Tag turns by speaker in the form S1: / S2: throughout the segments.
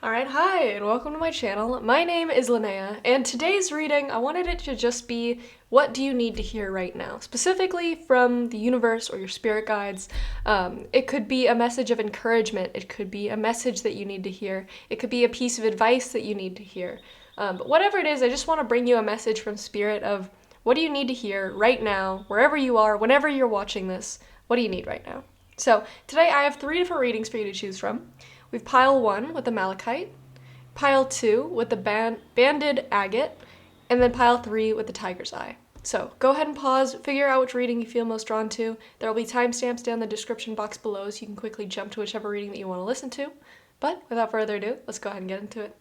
S1: Alright, hi, and welcome to my channel. My name is Linnea, and today's reading, I wanted it to just be, what do you need to hear right now? Specifically from the universe or your spirit guides. It could be a message of encouragement, it could be a message that you need to hear, it could be a piece of advice that you need to hear. But whatever it is, I just want to bring you a message from spirit of, what do you need to hear right now, wherever you are, whenever you're watching this, what do you need right now? So, today I have 3 different readings for you to choose from. We've pile 1 with the malachite, pile 2 with the banded agate, and then pile 3 with the tiger's eye. So go ahead and pause, figure out which reading you feel most drawn to. There will be timestamps down in the description box below so you can quickly jump to whichever reading that you want to listen to. But without further ado, let's go ahead and get into it.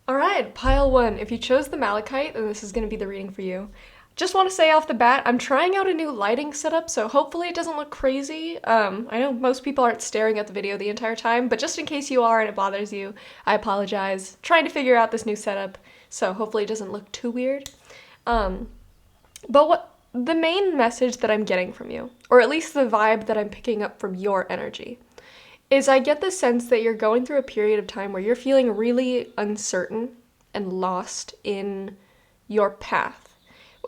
S1: Alright, pile 1. If you chose the malachite, then this is going to be the reading for you. Just want to say off the bat, I'm trying out a new lighting setup, so hopefully it doesn't look crazy. I know most people aren't staring at the video the entire time, but just in case you are and it bothers you, I apologize. Trying to figure out this new setup, so hopefully it doesn't look too weird. But what the main message that I'm getting from you, or at least the vibe that I'm picking up from your energy, is I get the sense that you're going through a period of time where you're feeling really uncertain and lost in your path.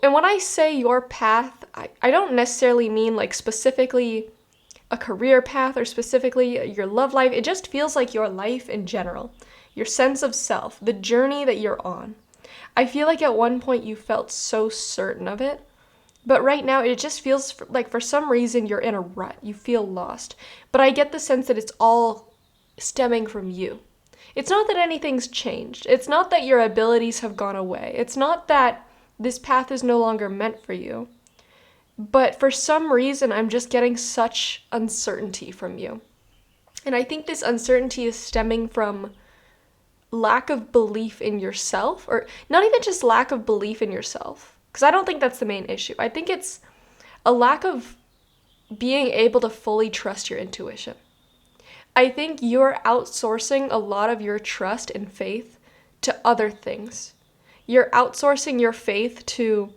S1: And when I say your path, I don't necessarily mean like specifically a career path or specifically your love life. It just feels like your life in general, your sense of self, the journey that you're on. I feel like at one point you felt so certain of it, but right now it just feels like for some reason you're in a rut. You feel lost. But I get the sense that it's all stemming from you. It's not that anything's changed. It's not that your abilities have gone away. It's not that this path is no longer meant for you. But for some reason, I'm just getting such uncertainty from you. And I think this uncertainty is stemming from lack of belief in yourself, or not even just lack of belief in yourself, because I don't think that's the main issue. I think it's a lack of being able to fully trust your intuition. I think you're outsourcing a lot of your trust and faith to other things. You're outsourcing your faith to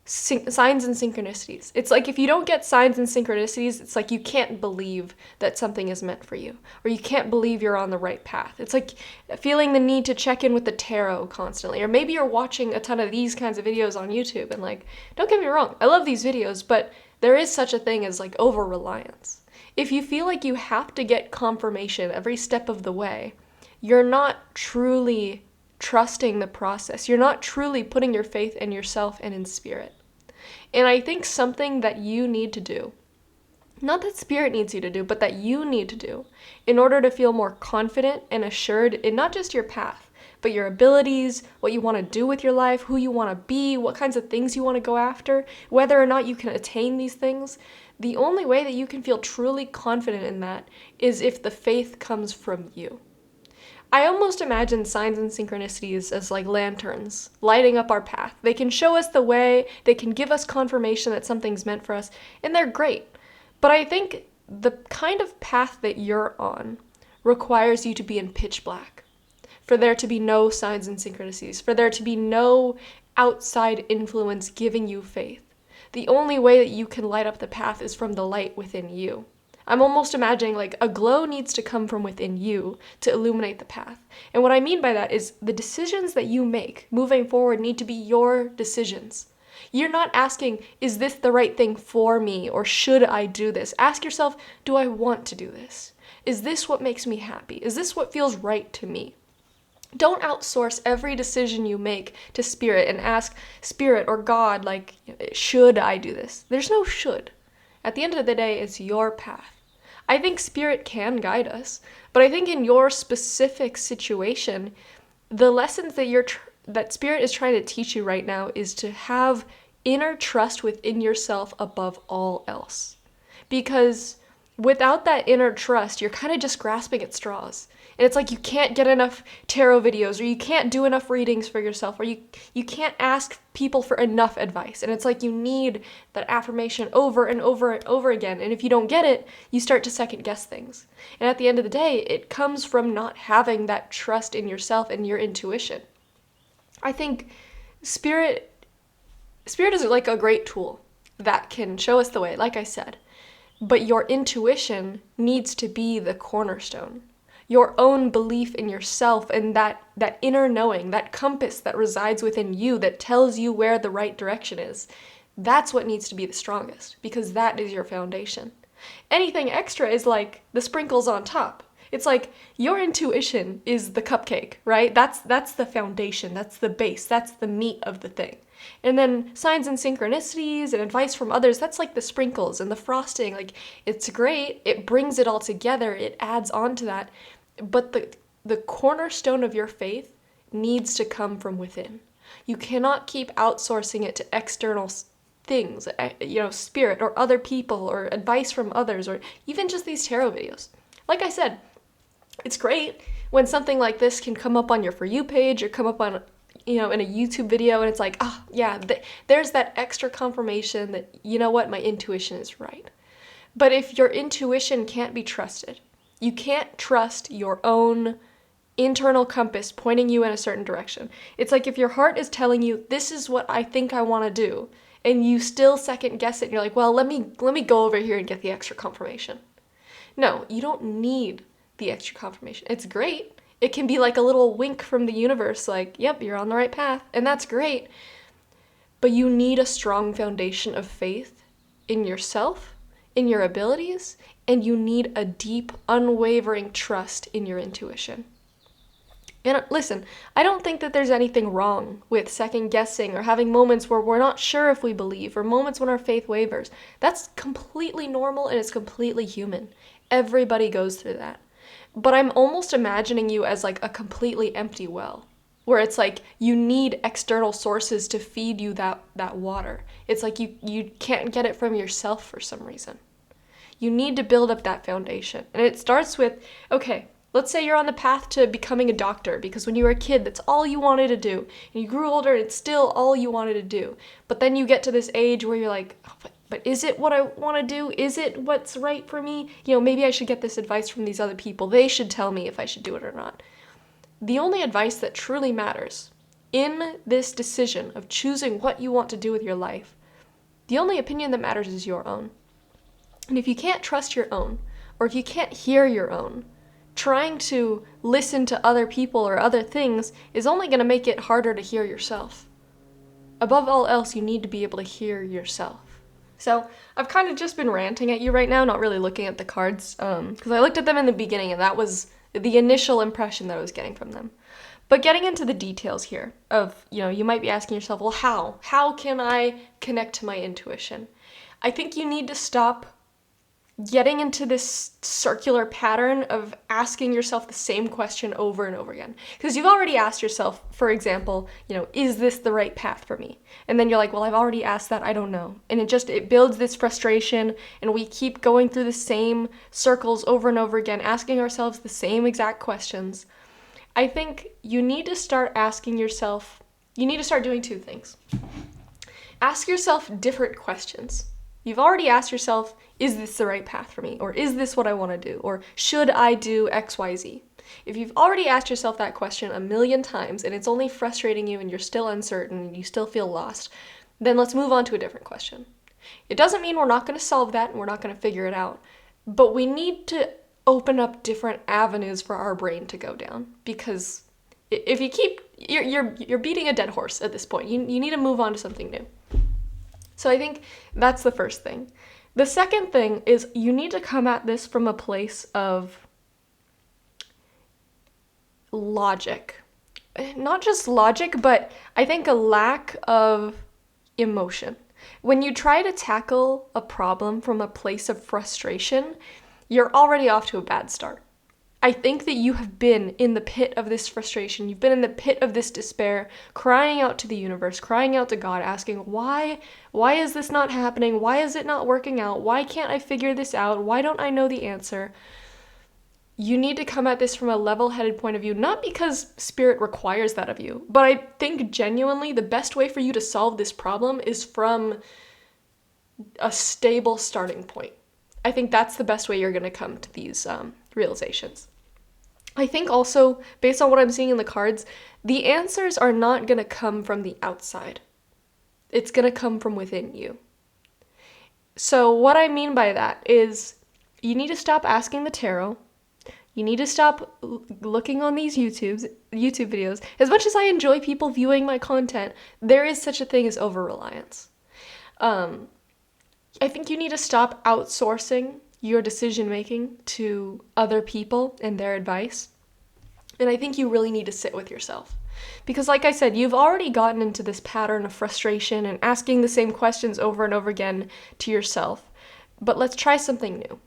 S1: signs and synchronicities. It's like if you don't get signs and synchronicities, it's like you can't believe that something is meant for you, or you can't believe you're on the right path. It's like feeling the need to check in with the tarot constantly, or maybe you're watching a ton of these kinds of videos on YouTube, and like, don't get me wrong, I love these videos, but there is such a thing as like over-reliance. If you feel like you have to get confirmation every step of the way, you're not truly trusting the process. You're not truly putting your faith in yourself and in spirit. And I think something that you need to do, not that spirit needs you to do, but that you need to do in order to feel more confident and assured in not just your path, but your abilities, what you want to do with your life, who you want to be, what kinds of things you want to go after, whether or not you can attain these things. The only way that you can feel truly confident in that is if the faith comes from you. I almost imagine signs and synchronicities as like lanterns, lighting up our path. They can show us the way, they can give us confirmation that something's meant for us, and they're great. But I think the kind of path that you're on requires you to be in pitch black, for there to be no signs and synchronicities, for there to be no outside influence giving you faith. The only way that you can light up the path is from the light within you. I'm almost imagining like a glow needs to come from within you to illuminate the path. And what I mean by that is the decisions that you make moving forward need to be your decisions. You're not asking, is this the right thing for me, or should I do this? Ask yourself, do I want to do this? Is this what makes me happy? Is this what feels right to me? Don't outsource every decision you make to spirit and ask spirit or God, like, should I do this? There's no should. At the end of the day, it's your path. I think spirit can guide us, but I think in your specific situation, the lessons that spirit is trying to teach you right now is to have inner trust within yourself above all else. Because without that inner trust, you're kind of just grasping at straws. And it's like you can't get enough tarot videos, or you can't do enough readings for yourself, or you can't ask people for enough advice. And it's like you need that affirmation over and over and over again. And if you don't get it, you start to second guess things. And at the end of the day, it comes from not having that trust in yourself and your intuition. I think spirit is like a great tool that can show us the way, like I said. But your intuition needs to be the cornerstone. your own belief in yourself and that inner knowing, that compass that resides within you that tells you where the right direction is. That's what needs to be the strongest, because that is your foundation. Anything extra is like the sprinkles on top. It's like your intuition is the cupcake, right? That's the foundation, that's the base, that's the meat of the thing. And then signs and synchronicities and advice from others, that's like the sprinkles and the frosting. Like, it's great, it brings it all together, it adds on to that. But the cornerstone of your faith needs to come from within. You cannot keep outsourcing it to external things, spirit or other people or advice from others or even just these tarot videos. Like I said, it's great when something like this can come up on your For You page or come up on, in a YouTube video, and it's like, there's that extra confirmation that, you know what, my intuition is right. But if your intuition can't be trusted, you can't trust your own internal compass pointing you in a certain direction. It's like if your heart is telling you, this is what I think I want to do, and you still second guess it, and you're like, well, let me go over here and get the extra confirmation. No, you don't need the extra confirmation. It's great. It can be like a little wink from the universe, like, yep, you're on the right path, and that's great. But you need a strong foundation of faith in yourself, in your abilities, and you need a deep, unwavering trust in your intuition. And listen, I don't think that there's anything wrong with second guessing or having moments where we're not sure if we believe, or moments when our faith wavers. That's completely normal and it's completely human. Everybody goes through that. But I'm almost imagining you as like a completely empty well, where it's like you need external sources to feed you that water. It's like you can't get it from yourself for some reason. You need to build up that foundation. And it starts with, okay, let's say you're on the path to becoming a doctor because when you were a kid, that's all you wanted to do. And you grew older, and it's still all you wanted to do. But then you get to this age where you're like, oh, but is it what I want to do? Is it what's right for me? Maybe I should get this advice from these other people. They should tell me if I should do it or not. The only advice that truly matters in this decision of choosing what you want to do with your life, the only opinion that matters is your own. And if you can't trust your own, or if you can't hear your own, trying to listen to other people or other things is only going to make it harder to hear yourself. Above all else, you need to be able to hear yourself. So I've kind of just been ranting at you right now, not really looking at the cards, because I looked at them in the beginning and that was the initial impression that I was getting from them. But getting into the details here of, you might be asking yourself, well, how? How can I connect to my intuition? I think you need to stop getting into this circular pattern of asking yourself the same question over and over again. Because you've already asked yourself, for example, is this the right path for me? And then you're like, well, I've already asked that, I don't know. And it builds this frustration, and we keep going through the same circles over and over again, asking ourselves the same exact questions. I think you need to start asking yourself, you need to start doing two things. Ask yourself different questions. You've already asked yourself, is this the right path for me? Or is this what I want to do? Or should I do X, Y, Z? If you've already asked yourself that question a million times and it's only frustrating you and you're still uncertain and you still feel lost, then let's move on to a different question. It doesn't mean we're not going to solve that and we're not going to figure it out, but we need to open up different avenues for our brain to go down, because if you keep, you're beating a dead horse at this point. You need to move on to something new. So I think that's the first thing. The second thing is you need to come at this from a place of logic. Not just logic, but I think a lack of emotion. When you try to tackle a problem from a place of frustration, you're already off to a bad start. I think that you have been in the pit of this frustration. You've been in the pit of this despair, crying out to the universe, crying out to God, asking, why is this not happening? Why is it not working out? Why can't I figure this out? Why don't I know the answer? You need to come at this from a level-headed point of view, not because spirit requires that of you, but I think genuinely the best way for you to solve this problem is from a stable starting point. I think that's the best way you're going to come to these realizations. I think also, based on what I'm seeing in the cards, the answers are not going to come from the outside. It's going to come from within you. So what I mean by that is you need to stop asking the tarot. You need to stop looking on these YouTube videos. As much as I enjoy people viewing my content, there is such a thing as over-reliance. I think you need to stop outsourcing your decision making to other people and their advice. And I think you really need to sit with yourself. Because like I said, you've already gotten into this pattern of frustration and asking the same questions over and over again to yourself. But let's try something new.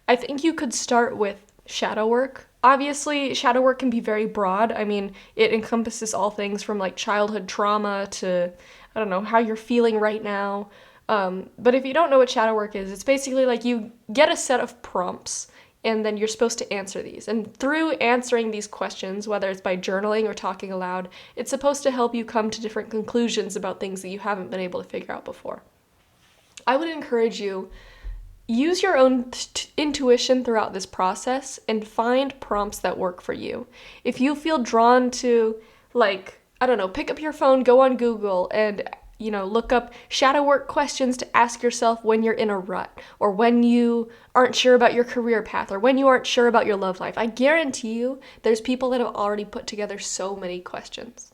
S1: I think you could start with shadow work. Obviously, shadow work can be very broad. I mean, it encompasses all things from like childhood trauma to, I don't know, how you're feeling right now. But if you don't know what shadow work is, it's basically like you get a set of prompts and then you're supposed to answer these. And through answering these questions, whether it's by journaling or talking aloud, it's supposed to help you come to different conclusions about things that you haven't been able to figure out before. I would encourage you, use your own intuition throughout this process and find prompts that work for you. If you feel drawn to, like, I don't know, pick up your phone, go on Google, and look up shadow work questions to ask yourself when you're in a rut, or when you aren't sure about your career path, or when you aren't sure about your love life. I guarantee you there's people that have already put together so many questions.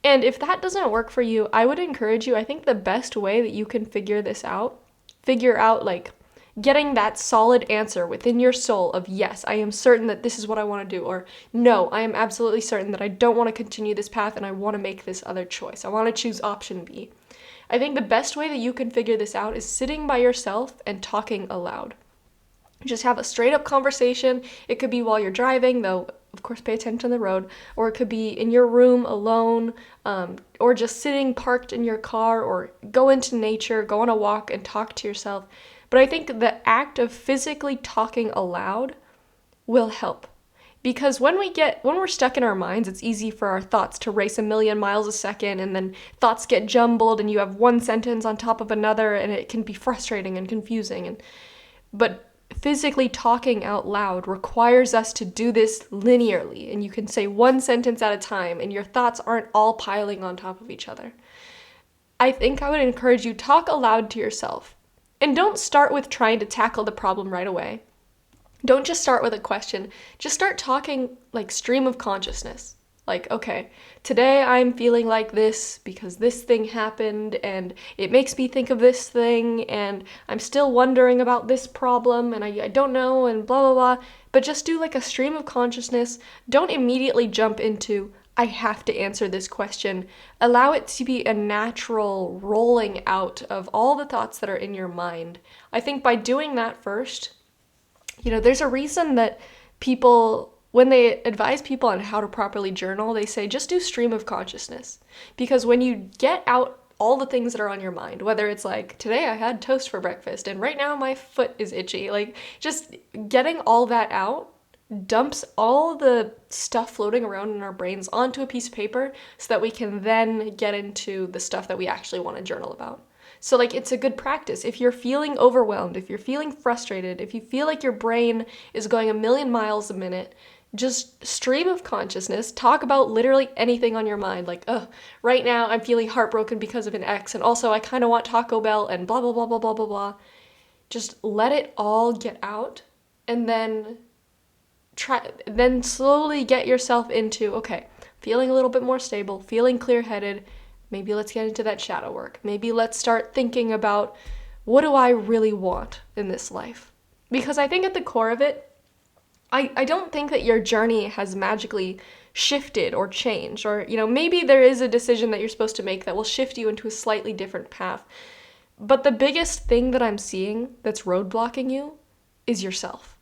S1: And if that doesn't work for you, I would encourage you, I think the best way that you can figure out like getting that solid answer within your soul of, yes, I am certain that this is what I want to do, or no, I am absolutely certain that I don't want to continue this path and I want to make this other choice. I want to choose option B. I think the best way that you can figure this out is sitting by yourself and talking aloud. Just have a straight up conversation. It could be while you're driving, though of course pay attention on the road, or it could be in your room alone, or just sitting parked in your car, or go into nature, go on a walk and talk to yourself. But I think the act of physically talking aloud will help. Because when we're stuck in our minds, it's easy for our thoughts to race a million miles a second, and then thoughts get jumbled and you have one sentence on top of another, and it can be frustrating and confusing. But physically talking out loud requires us to do this linearly, and you can say one sentence at a time, and your thoughts aren't all piling on top of each other. I think I would encourage you, talk aloud to yourself. And don't start with trying to tackle the problem right away. Don't just start with a question. Just start talking like stream of consciousness. Like, okay, today I'm feeling like this because this thing happened and it makes me think of this thing and I'm still wondering about this problem and I don't know and blah, blah, blah. But just do like a stream of consciousness. Don't immediately jump into, I have to answer this question. Allow it to be a natural rolling out of all the thoughts that are in your mind. I think by doing that first, there's a reason that people, when they advise people on how to properly journal, they say just do stream of consciousness. Because when you get out all the things that are on your mind, whether it's like, today I had toast for breakfast and right now my foot is itchy, like just getting all that out dumps all the stuff floating around in our brains onto a piece of paper so that we can then get into the stuff that we actually want to journal about. So like, it's a good practice. If you're feeling overwhelmed, if you're feeling frustrated, if you feel like your brain is going a million miles a minute, just stream of consciousness, talk about literally anything on your mind. Like, right now I'm feeling heartbroken because of an ex, and also I kind of want Taco Bell and blah, blah, blah, blah, blah, blah, blah. Just let it all get out and then slowly get yourself into, okay, feeling a little bit more stable, feeling clear-headed. Maybe let's get into that shadow work. Maybe let's start thinking about, what do I really want in this life? Because I think at the core of it, I don't think that your journey has magically shifted or changed, or, maybe there is a decision that you're supposed to make that will shift you into a slightly different path. But the biggest thing that I'm seeing that's roadblocking you is yourself.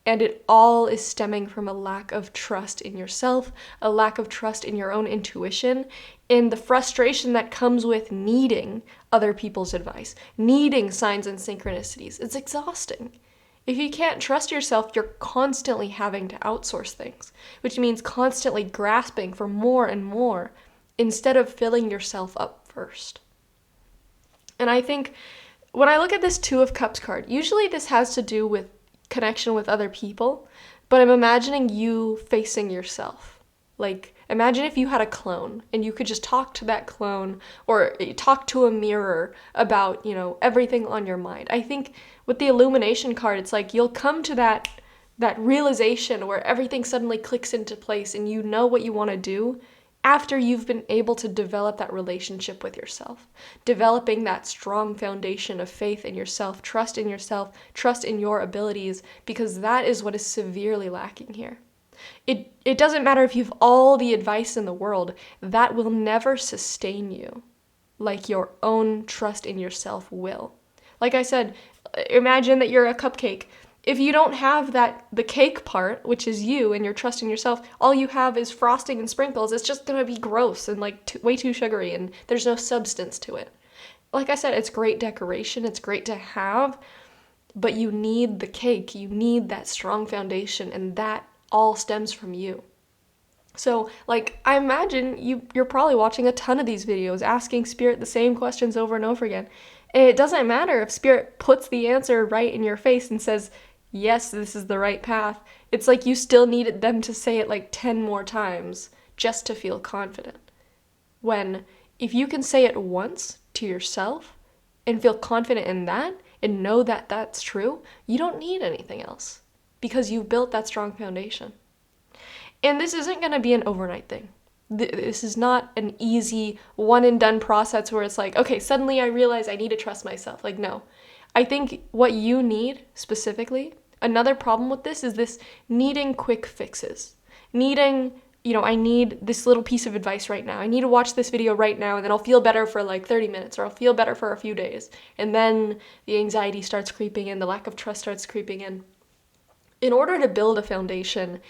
S1: And it all is stemming from a lack of trust in yourself, a lack of trust in your own intuition, and the frustration that comes with needing other people's advice, needing signs and synchronicities. It's exhausting. If you can't trust yourself, you're constantly having to outsource things, which means constantly grasping for more and more instead of filling yourself up first. And I think when I look at this Two of Cups card, usually this has to do with connection with other people, but I'm imagining you facing yourself. Like, imagine if you had a clone and you could just talk to that clone or talk to a mirror about, everything on your mind. I think with the illumination card, it's like you'll come to that that realization where everything suddenly clicks into place and you know what you want to do after you've been able to develop that relationship with yourself, developing that strong foundation of faith in yourself, trust in your abilities, because that is what is severely lacking here. It doesn't matter if you have all the advice in the world, that will never sustain you like your own trust in yourself will. Like I said, imagine that you're a cupcake. If you don't have the cake part, which is you and your trust in yourself, all you have is frosting and sprinkles. It's just gonna be gross and like way too sugary, and there's no substance to it. Like I said, it's great decoration, it's great to have, but you need the cake, you need that strong foundation, and that all stems from you. So, like, I imagine you're probably watching a ton of these videos, asking Spirit the same questions over and over again. And it doesn't matter if Spirit puts the answer right in your face and says, yes, this is the right path. It's like you still needed them to say it like 10 more times just to feel confident. When, if you can say it once to yourself and feel confident in that and know that that's true, you don't need anything else because you've built that strong foundation. And this isn't going to be an overnight thing. This is not an easy one and done process where it's like, okay, suddenly I realize I need to trust myself. Like, no. I think what you need specifically, another problem with this is this needing quick fixes. Needing, I need this little piece of advice right now. I need to watch this video right now and then I'll feel better for like 30 minutes or I'll feel better for a few days. And then the anxiety starts creeping in, the lack of trust starts creeping in. In order to build a foundation,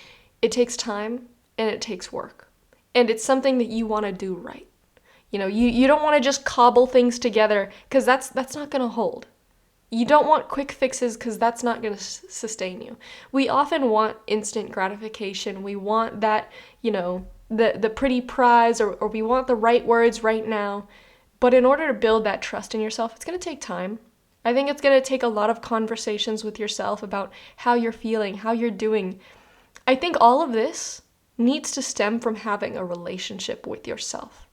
S1: it takes time and it takes work. And it's something that you want to do right. You don't want to just cobble things together because that's not going to hold. You don't want quick fixes because that's not going to sustain you. We often want instant gratification. We want that, the pretty prize or we want the right words right now. But in order to build that trust in yourself, it's going to take time. I think it's going to take a lot of conversations with yourself about how you're feeling, how you're doing. I think all of this needs to stem from having a relationship with yourself.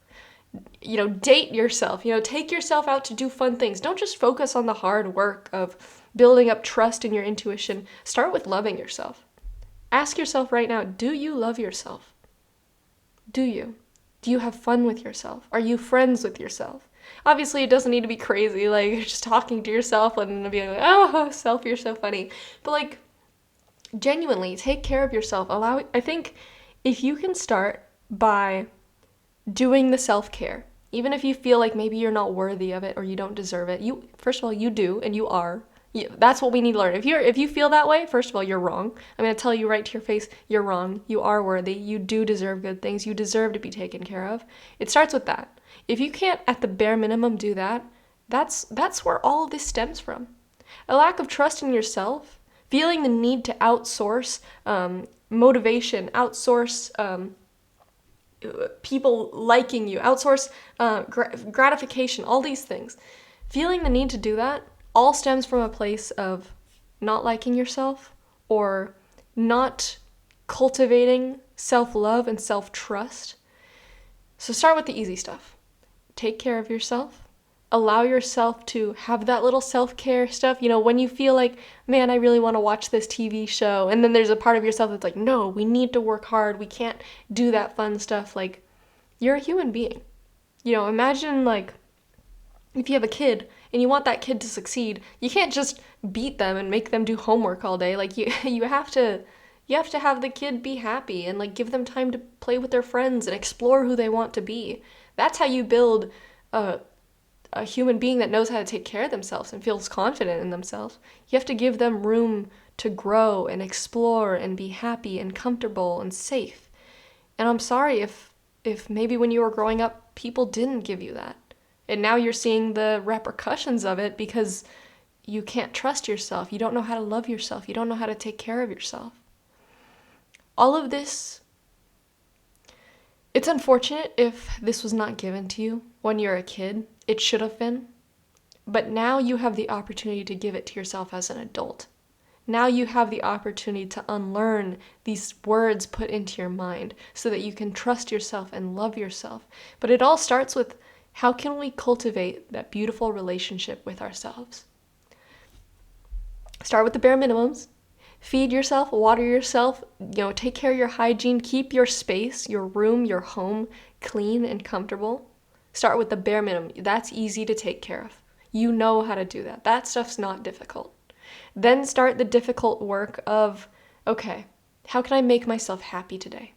S1: Date yourself, take yourself out to do fun things. Don't just focus on the hard work of building up trust in your intuition. Start with loving yourself. Ask yourself right now, do you love yourself? Do you? Do you have fun with yourself? Are you friends with yourself? Obviously, it doesn't need to be crazy, like just talking to yourself and being like, oh, self, you're so funny. But like, genuinely, take care of yourself. I think if you can start by doing the self-care, even if you feel like maybe you're not worthy of it or you don't deserve it, first of all, you do and you are. That's what we need to learn. If you feel that way, first of all, you're wrong. I'm going to tell you right to your face, you're wrong. You are worthy. You do deserve good things. You deserve to be taken care of. It starts with that. If you can't, at the bare minimum, do that, that's where all of this stems from. A lack of trust in yourself, feeling the need to outsource motivation, outsource people liking you, outsource gratification, all these things. Feeling the need to do that all stems from a place of not liking yourself or not cultivating self-love and self-trust. So start with the easy stuff. Take care of yourself. Allow yourself to have that little self-care stuff. When you feel like, man, I really want to watch this TV show. And then there's a part of yourself that's like, no, we need to work hard. We can't do that fun stuff. Like, you're a human being. Imagine like if you have a kid and you want that kid to succeed, you can't just beat them and make them do homework all day. Like you have to have the kid be happy and like give them time to play with their friends and explore who they want to be. That's how you build a human being that knows how to take care of themselves and feels confident in themselves. You have to give them room to grow and explore and be happy and comfortable and safe. And I'm sorry if maybe when you were growing up, people didn't give you that. And now you're seeing the repercussions of it because you can't trust yourself. You don't know how to love yourself. You don't know how to take care of yourself. All of this, it's unfortunate if this was not given to you when you're a kid. It should have been. But now you have the opportunity to give it to yourself as an adult. Now you have the opportunity to unlearn these words put into your mind so that you can trust yourself and love yourself. But it all starts with, how can we cultivate that beautiful relationship with ourselves? Start with the bare minimums. Feed yourself, water yourself, take care of your hygiene, keep your space, your room, your home clean and comfortable. Start with the bare minimum. That's easy to take care of. You know how to do that. That stuff's not difficult. Then start the difficult work of, okay, how can I make myself happy today?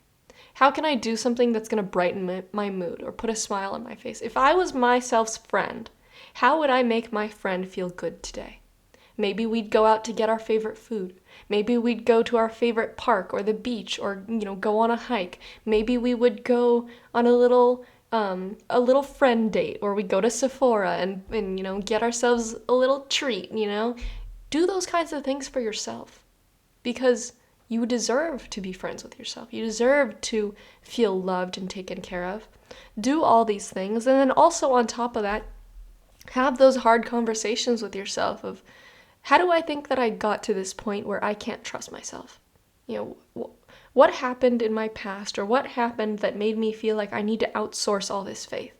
S1: How can I do something that's going to brighten my mood or put a smile on my face? If I was myself's friend, how would I make my friend feel good today? Maybe we'd go out to get our favorite food. Maybe we'd go to our favorite park or the beach or, go on a hike. Maybe we would go on a little friend date, or we go to Sephora and get ourselves a little treat, Do those kinds of things for yourself, because you deserve to be friends with yourself. You deserve to feel loved and taken care of. Do all these things, and then also on top of that, have those hard conversations with yourself of, how do I think that I got to this point where I can't trust myself? What happened in my past, or what happened that made me feel like I need to outsource all this faith?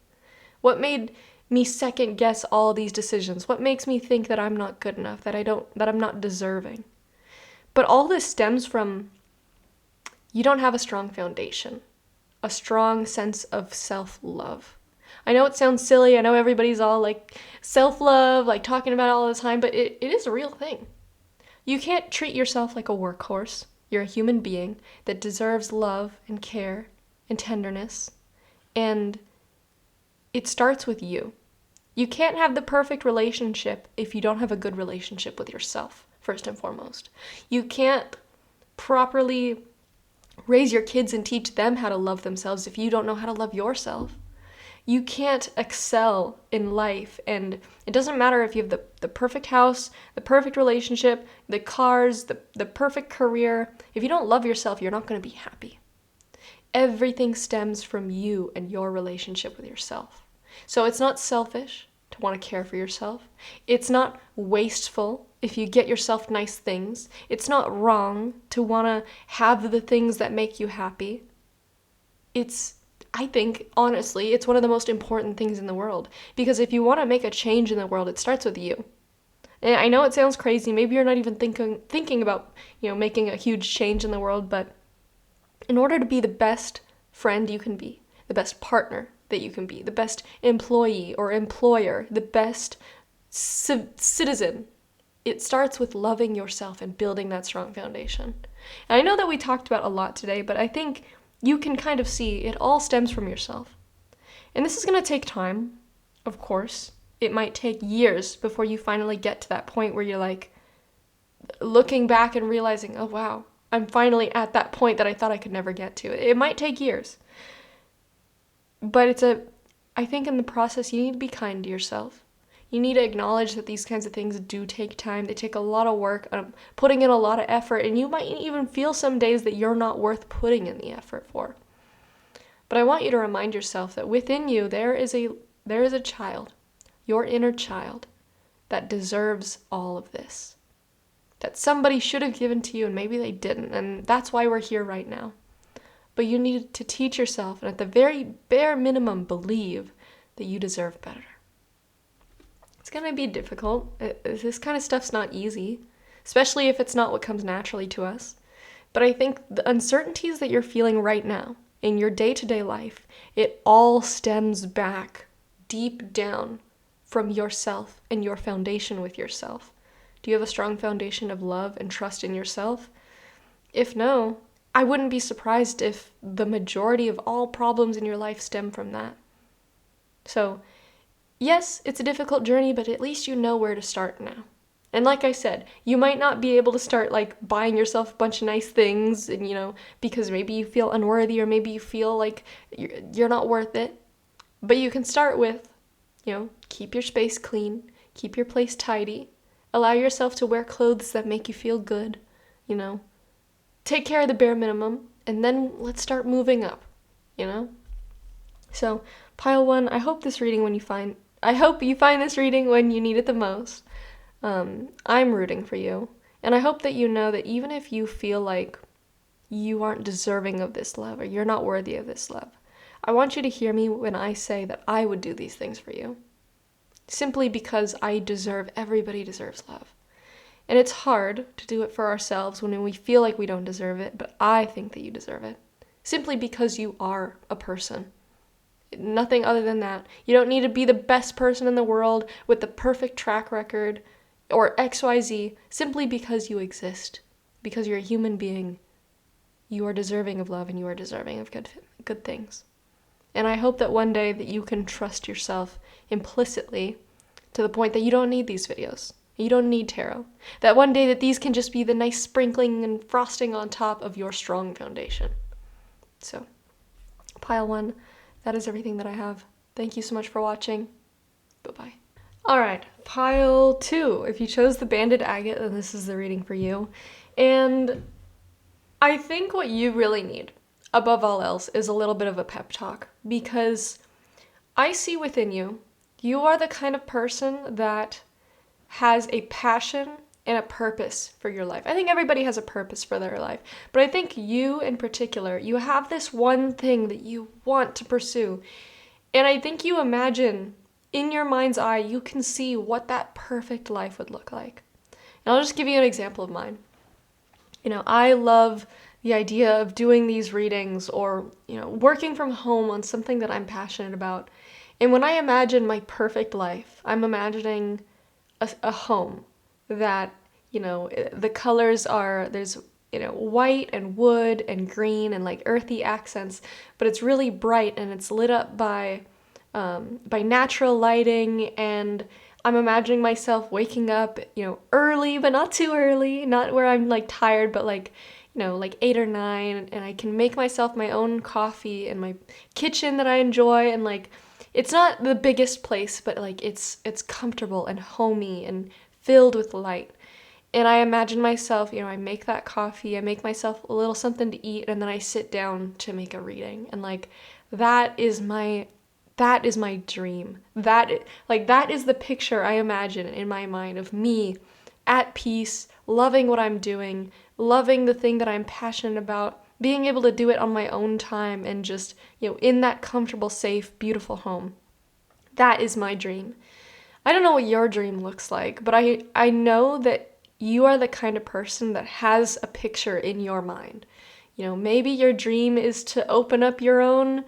S1: What made me second guess all these decisions? What makes me think that I'm not good enough, that I'm not deserving? But all this stems from you don't have a strong foundation, a strong sense of self-love. I know it sounds silly. I know everybody's all like self-love, like talking about it all the time, but it is a real thing. You can't treat yourself like a workhorse. You're a human being that deserves love and care and tenderness. And it starts with you. You can't have the perfect relationship if you don't have a good relationship with yourself, first and foremost. You can't properly raise your kids and teach them how to love themselves if you don't know how to love yourself. You can't excel in life, and it doesn't matter if you have the perfect house, the perfect relationship, the cars, the perfect career. If you don't love yourself, you're not going to be happy. Everything stems from you and your relationship with yourself. So it's not selfish to want to care for yourself. It's not wasteful if you get yourself nice things. It's not wrong to want to have the things that make you happy. I think, honestly, it's one of the most important things in the world. Because if you want to make a change in the world, it starts with you. And I know it sounds crazy. Maybe you're not even thinking about, making a huge change in the world. But in order to be the best friend you can be, the best partner that you can be, the best employee or employer, the best citizen, it starts with loving yourself and building that strong foundation. And I know that we talked about a lot today, but I think you can kind of see it all stems from yourself. And this is going to take time, of course. It might take years before you finally get to that point where you're like looking back and realizing, oh wow, I'm finally at that point that I thought I could never get to. It might take years. But I think in the process, you need to be kind to yourself. You need to acknowledge that these kinds of things do take time. They take a lot of work, putting in a lot of effort, and you might even feel some days that you're not worth putting in the effort for. But I want you to remind yourself that within you, there is a child, your inner child, that deserves all of this. That somebody should have given to you, and maybe they didn't, and that's why we're here right now. But you need to teach yourself, and at the very bare minimum, believe that you deserve better. It's going to be difficult. This kind of stuff's not easy, especially if it's not what comes naturally to us. But I think the uncertainties that you're feeling right now in your day-to-day life, it all stems back deep down from yourself and your foundation with yourself. Do you have a strong foundation of love and trust in yourself? If no, I wouldn't be surprised if the majority of all problems in your life stem from that. So, yes, it's a difficult journey, but at least you know where to start now. And like I said, you might not be able to start like buying yourself a bunch of nice things and, because maybe you feel unworthy or maybe you feel like you're not worth it. But you can start with, keep your space clean, keep your place tidy, allow yourself to wear clothes that make you feel good, take care of the bare minimum, and then let's start moving up, So, pile one, I hope you find this reading when you need it the most. I'm rooting for you. And I hope that you know that even if you feel like you aren't deserving of this love or you're not worthy of this love, I want you to hear me when I say that I would do these things for you. Simply because everybody deserves love. And it's hard to do it for ourselves when we feel like we don't deserve it, but I think that you deserve it. Simply because you are a person. Nothing other than that. You don't need to be the best person in the world with the perfect track record or XYZ simply because you exist. Because you're a human being. You are deserving of love and you are deserving of good things. And I hope that one day that you can trust yourself implicitly to the point that you don't need these videos. You don't need tarot. That one day that these can just be the nice sprinkling and frosting on top of your strong foundation. So, pile 1, that is everything that I have. Thank you so much for watching. Bye-bye. Alright, pile 2. If you chose the Banded Agate, then this is the reading for you. And I think what you really need, above all else, is a little bit of a pep talk. Because I see within you, you are the kind of person that has a passion and a purpose for your life. I think everybody has a purpose for their life, but I think you in particular, you have this one thing that you want to pursue. And I think you imagine, in your mind's eye, you can see what that perfect life would look like. And I'll just give you an example of mine. I love the idea of doing these readings or, working from home on something that I'm passionate about. And when I imagine my perfect life, I'm imagining a home that, the colors are, there's, white and wood and green and like earthy accents, but it's really bright and it's lit up by natural lighting. And I'm imagining myself waking up, early, but not too early, not where I'm like tired, but like 8 or 9, and I can make myself my own coffee in my kitchen that I enjoy, and like, it's not the biggest place, but like it's comfortable and homey and filled with light. And I imagine myself, I make that coffee, I make myself a little something to eat, and then I sit down to make a reading. And like, that is my dream. That is the picture I imagine in my mind of me at peace, loving what I'm doing, loving the thing that I'm passionate about, being able to do it on my own time, and just, in that comfortable, safe, beautiful home. That is my dream. I don't know what your dream looks like, but I know that you are the kind of person that has a picture in your mind. Maybe your dream is to open up your own,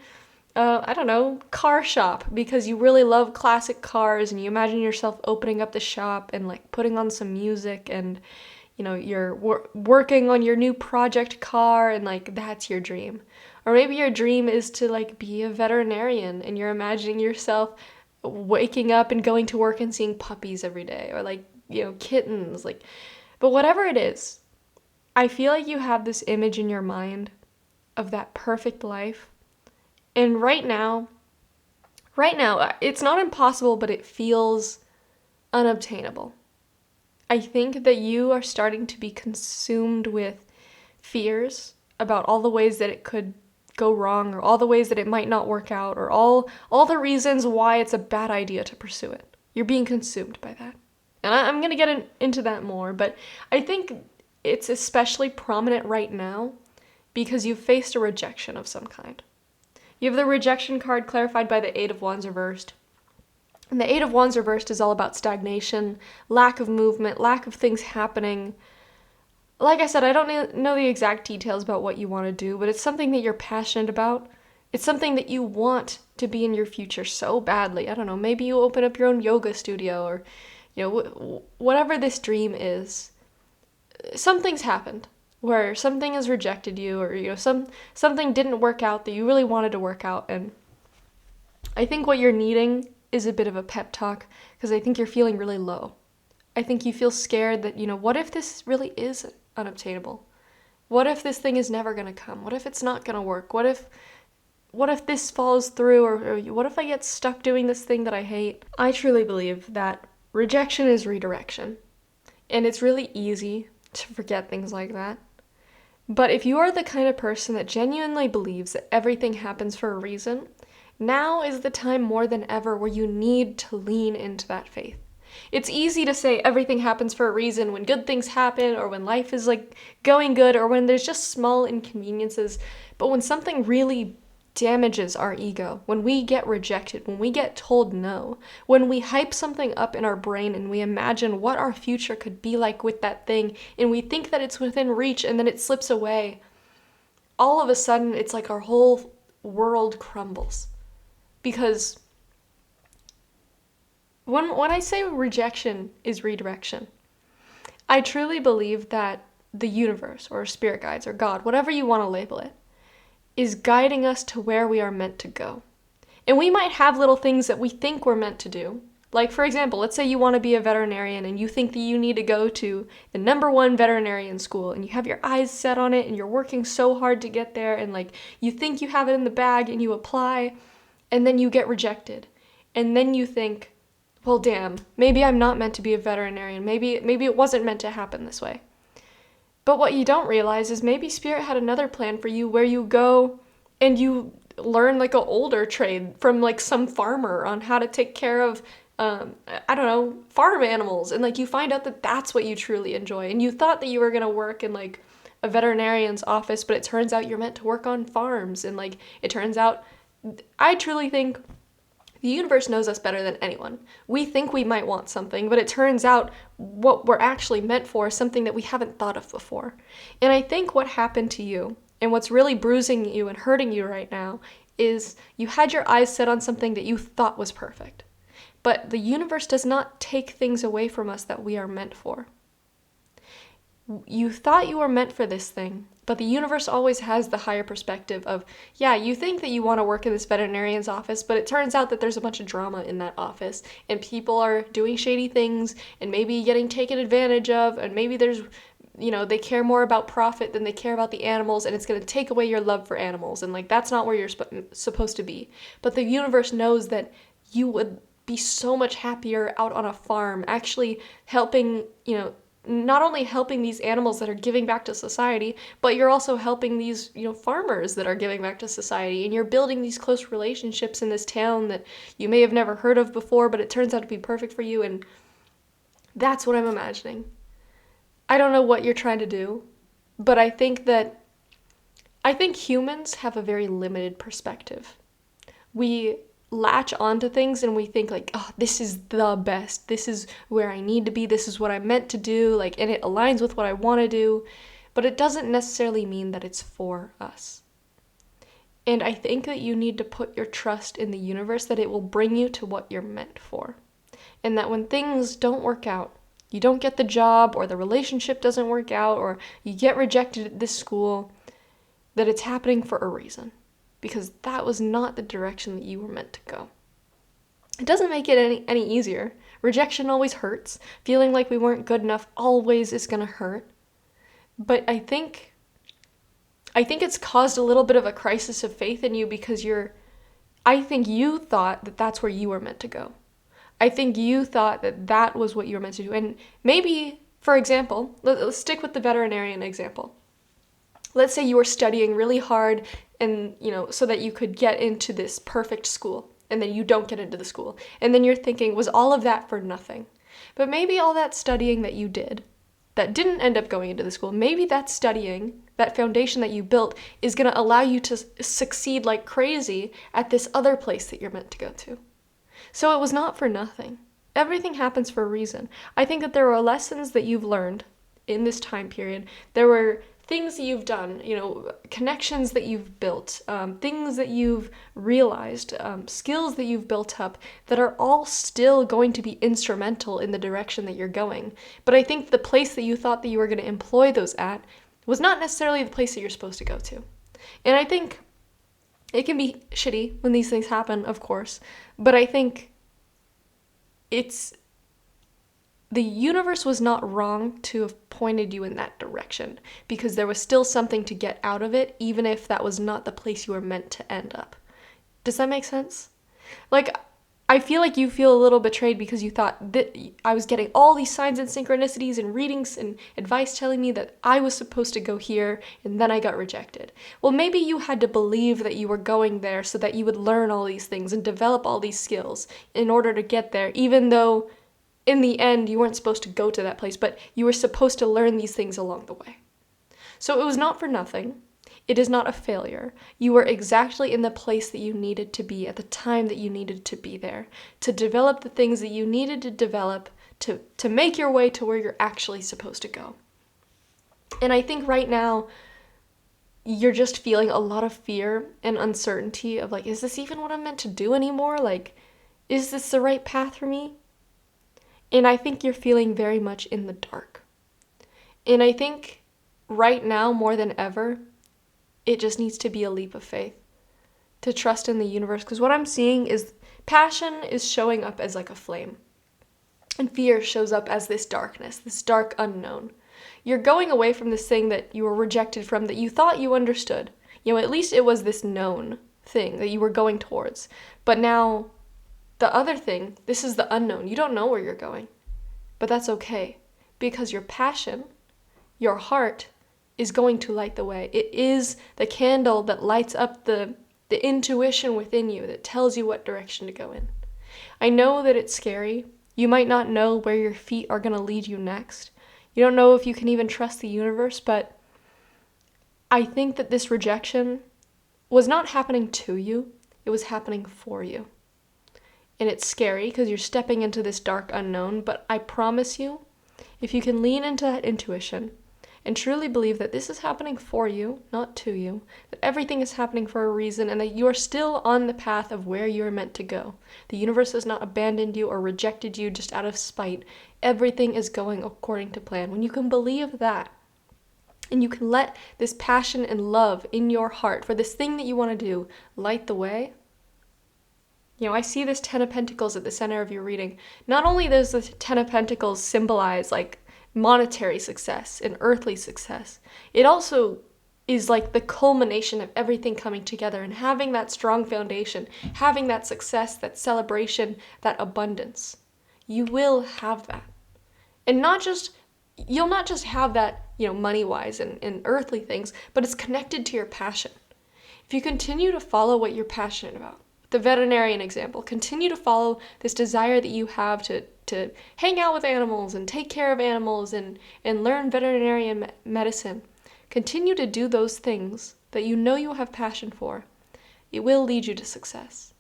S1: car shop because you really love classic cars, and you imagine yourself opening up the shop and like putting on some music, and you're working on your new project car, and like that's your dream. Or maybe your dream is to like be a veterinarian, and you're imagining yourself waking up and going to work and seeing puppies every day, or like, kittens, like, but whatever it is, I feel like you have this image in your mind of that perfect life. And right now, it's not impossible, but it feels unobtainable. I think that you are starting to be consumed with fears about all the ways that it could go wrong, or all the ways that it might not work out, or all the reasons why it's a bad idea to pursue it. You're being consumed by that. And I'm going to get into that more, but I think it's especially prominent right now because you've faced a rejection of some kind. You have the rejection card clarified by the 8 of Wands reversed. And the 8 of Wands reversed is all about stagnation, lack of movement, lack of things happening. Like I said, I don't know the exact details about what you want to do, but it's something that you're passionate about. It's something that you want to be in your future so badly. I don't know, maybe you open up your own yoga studio, or, whatever this dream is. Something's happened where something has rejected you, or, something didn't work out that you really wanted to work out. And I think what you're needing is a bit of a pep talk, because I think you're feeling really low. I think you feel scared that, what if this really is unobtainable? What if this thing is never going to come? What if it's not going to work? What if this falls through, or what if I get stuck doing this thing that I hate? I truly believe that rejection is redirection, and it's really easy to forget things like that. But if you are the kind of person that genuinely believes that everything happens for a reason, now is the time more than ever where you need to lean into that faith. It's easy to say everything happens for a reason when good things happen, or when life is like going good, or when there's just small inconveniences. But when something really damages our ego, when we get rejected, when we get told no, when we hype something up in our brain and we imagine what our future could be like with that thing, and we think that it's within reach and then it slips away, all of a sudden it's like our whole world crumbles. Because when I say rejection is redirection, I truly believe that the universe or spirit guides or God, whatever you want to label it, is guiding us to where we are meant to go. And we might have little things that we think we're meant to do. Like, for example, let's say you want to be a veterinarian and you think that you need to go to the #1 veterinarian school and you have your eyes set on it and you're working so hard to get there and like you think you have it in the bag and you apply and then you get rejected. And then you think, well, damn, maybe I'm not meant to be a veterinarian. Maybe it wasn't meant to happen this way. But what you don't realize is maybe Spirit had another plan for you where you go and you learn like an older trade from like some farmer on how to take care of, farm animals. And like you find out that that's what you truly enjoy. And you thought that you were going to work in like a veterinarian's office, but it turns out you're meant to work on farms. And like it turns out, I truly think the universe knows us better than anyone. We think we might want something, but it turns out what we're actually meant for is something that we haven't thought of before. And I think what happened to you, and what's really bruising you and hurting you right now, is you had your eyes set on something that you thought was perfect. But the universe does not take things away from us that we are meant for. You thought you were meant for this thing, but the universe always has the higher perspective of, yeah, you think that you want to work in this veterinarian's office, but it turns out that there's a bunch of drama in that office, and people are doing shady things, and maybe getting taken advantage of, and maybe there's, they care more about profit than they care about the animals, and it's going to take away your love for animals, and like, that's not where you're supposed to be. But the universe knows that you would be so much happier out on a farm, actually helping, not only helping these animals that are giving back to society, but you're also helping these, farmers that are giving back to society. And you're building these close relationships in this town that you may have never heard of before, but it turns out to be perfect for you. And that's what I'm imagining. I don't know what you're trying to do, but I think humans have a very limited perspective. We latch onto things and we think like, oh, this is the best. This is where I need to be. This is what I'm meant to do. Like, and it aligns with what I want to do. But it doesn't necessarily mean that it's for us. And I think that you need to put your trust in the universe that it will bring you to what you're meant for. And that when things don't work out, you don't get the job or the relationship doesn't work out or you get rejected at this school, that it's happening for a reason. Because that was not the direction that you were meant to go. It doesn't make it any easier. Rejection always hurts. Feeling like we weren't good enough always is going to hurt. But I think it's caused a little bit of a crisis of faith in you because I think you thought that that's where you were meant to go. I think you thought that that was what you were meant to do. And maybe, for example, let's stick with the veterinarian example. Let's say you were studying really hard and, so that you could get into this perfect school, and then you don't get into the school. And then you're thinking, was all of that for nothing? But maybe all that studying that you did, that didn't end up going into the school, maybe that studying, that foundation that you built, is going to allow you to succeed like crazy at this other place that you're meant to go to. So it was not for nothing. Everything happens for a reason. I think that there were lessons that you've learned in this time period. There were things that you've done, connections that you've built, things that you've realized, skills that you've built up that are all still going to be instrumental in the direction that you're going. But I think the place that you thought that you were going to employ those at was not necessarily the place that you're supposed to go to. And I think it can be shitty when these things happen, of course, but I think the universe was not wrong to have pointed you in that direction because there was still something to get out of it, even if that was not the place you were meant to end up. Does that make sense? Like, I feel like you feel a little betrayed because you thought that I was getting all these signs and synchronicities and readings and advice telling me that I was supposed to go here and then I got rejected. Well, maybe you had to believe that you were going there so that you would learn all these things and develop all these skills in order to get there, even though in the end, you weren't supposed to go to that place, but you were supposed to learn these things along the way. So it was not for nothing. It is not a failure. You were exactly in the place that you needed to be at the time that you needed to be there, to develop the things that you needed to develop to make your way to where you're actually supposed to go. And I think right now, you're just feeling a lot of fear and uncertainty of like, is this even what I'm meant to do anymore? Like, is this the right path for me? And I think you're feeling very much in the dark. And I think right now, more than ever, it just needs to be a leap of faith to trust in the universe. Because what I'm seeing is passion is showing up as like a flame. And fear shows up as this darkness, this dark unknown. You're going away from this thing that you were rejected from, that you thought you understood. At least it was this known thing that you were going towards. But now, the other thing, this is the unknown. You don't know where you're going. But that's okay. Because your passion, your heart, is going to light the way. It is the candle that lights up the intuition within you that tells you what direction to go in. I know that it's scary. You might not know where your feet are going to lead you next. You don't know if you can even trust the universe, but I think that this rejection was not happening to you. It was happening for you. And it's scary because you're stepping into this dark unknown, but I promise you, if you can lean into that intuition and truly believe that this is happening for you, not to you, that everything is happening for a reason, and that you are still on the path of where you are meant to go. The universe has not abandoned you or rejected you just out of spite. Everything is going according to plan. When you can believe that, and you can let this passion and love in your heart for this thing that you want to do light the way. I see this Ten of Pentacles at the center of your reading. Not only does the Ten of Pentacles symbolize like monetary success and earthly success, it also is like the culmination of everything coming together and having that strong foundation, having that success, that celebration, that abundance. You will have that. And you'll not just have that, money-wise and earthly things, but it's connected to your passion. If you continue to follow what you're passionate about, the veterinarian example, continue to follow this desire that you have to hang out with animals and take care of animals and learn veterinarian medicine. Continue to do those things that you know you have passion for. It will lead you to success.